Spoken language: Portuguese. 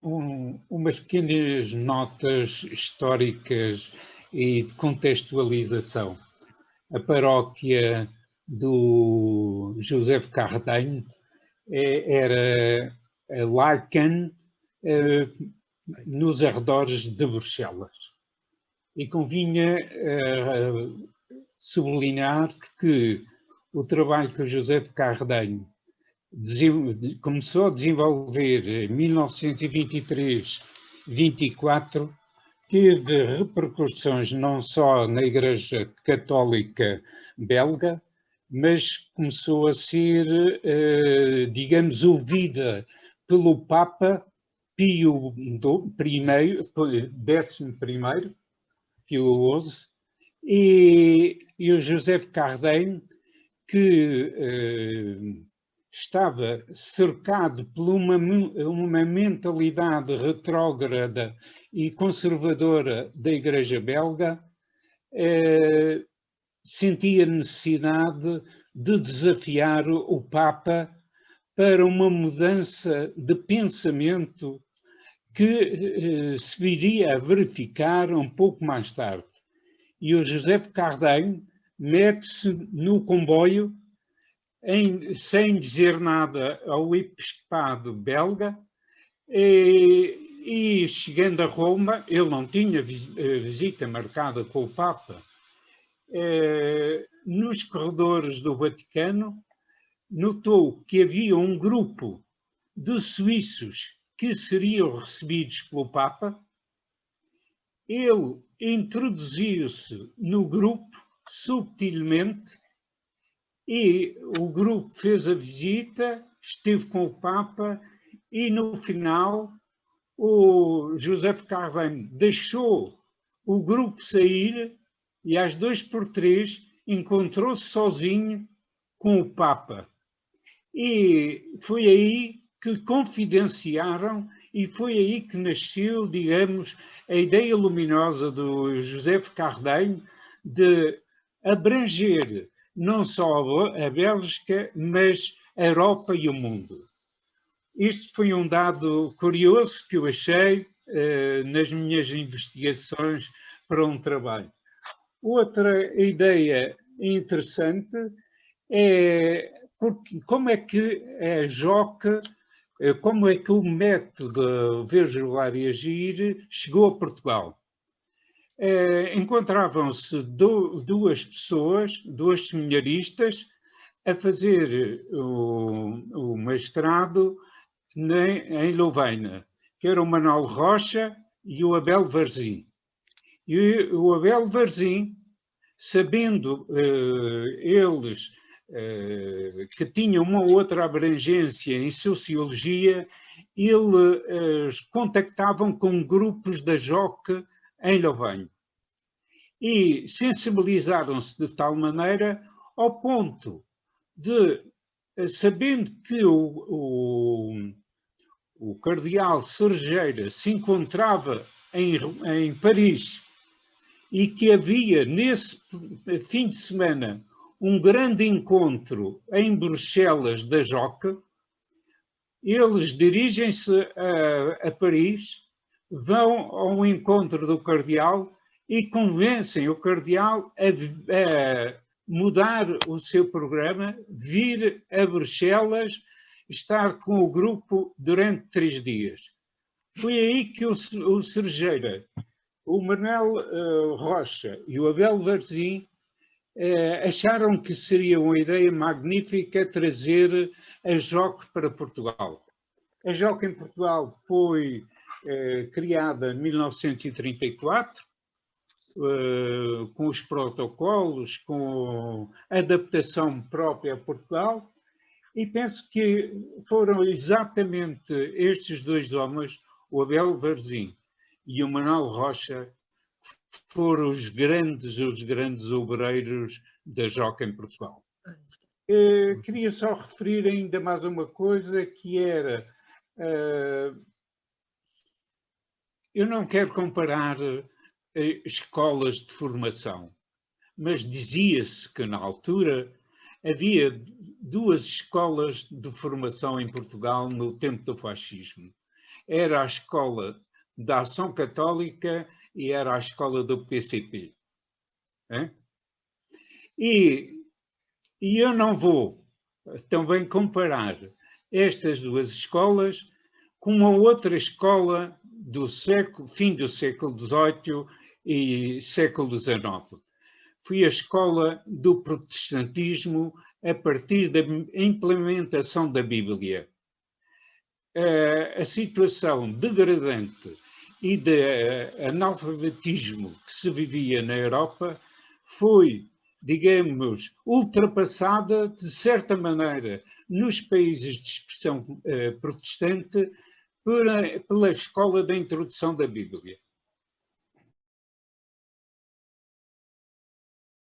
umas pequenas notas históricas e de contextualização. A paróquia do José Cardenho era Laeken, nos arredores de Bruxelas. E convinha sublinhar que o trabalho que o José Cardenho começou a desenvolver em 1923-24 teve repercussões não só na Igreja Católica belga, mas começou a ser, digamos, ouvida pelo Papa Pio XI, Pio XI, e o José Cardenho, que estava cercado por uma mentalidade retrógrada e conservadora da Igreja belga, sentia necessidade de desafiar o Papa para uma mudança de pensamento que se viria a verificar um pouco mais tarde. E o José Cardenho mete-se no comboio sem dizer nada ao episcopado belga e chegando a Roma, ele não tinha visita marcada com o Papa, nos corredores do Vaticano notou que havia um grupo de suíços que seriam recebidos pelo Papa. Ele introduziu-se no grupo subtilmente e o grupo fez a visita, esteve com o Papa e no final o José Cardenho deixou o grupo sair e às 2x3 encontrou-se sozinho com o Papa. E foi aí que confidenciaram e foi aí que nasceu, digamos, a ideia luminosa do José Cardenho de abranger não só a Bélgica, mas a Europa e o mundo. Isto foi um dado curioso que eu achei nas minhas investigações para um trabalho. Outra ideia interessante é como é que a JOC, como é que o método Ver, Julgar e Agir chegou a Portugal. Encontravam-se duas pessoas, duas seminaristas, a fazer o mestrado em Louvaina, que era o Manuel Rocha e o Abel Varzim. E o Abel Varzim, sabendo eles que tinham uma outra abrangência em sociologia, eles contactavam com grupos da JOC em Louvain. E sensibilizaram-se de tal maneira ao ponto de, sabendo que o cardeal Cerejeira se encontrava em Paris e que havia nesse fim de semana um grande encontro em Bruxelas da JOC, eles dirigem-se a Paris, vão ao encontro do cardeal e convencem o cardeal a mudar o seu programa, vir a Bruxelas, estar com o grupo durante 3 dias. Foi aí que o Cerejeira, o Manuel Rocha e o Abel Varzim acharam que seria uma ideia magnífica trazer a JOC para Portugal. A JOC em Portugal foi criada em 1934, com os protocolos, com a adaptação própria a Portugal, e penso que foram exatamente estes dois homens, o Abel Varzim e o Manuel Rocha, foram os grandes obreiros da JOC em Portugal. Queria só referir ainda mais uma coisa, que era, eu não quero comparar escolas de formação, mas dizia-se que na altura havia 2 escolas de formação em Portugal no tempo do fascismo. era a escola da Ação Católica e era a escola do PCP. Hein? E eu não vou também comparar estas duas escolas com uma outra escola do fim do século XVIII e século XIX. Foi a escola do protestantismo a partir da implementação da Bíblia. A situação degradante e de analfabetismo que se vivia na Europa foi, digamos, ultrapassada, de certa maneira, nos países de expressão protestante, pela escola da introdução da Bíblia.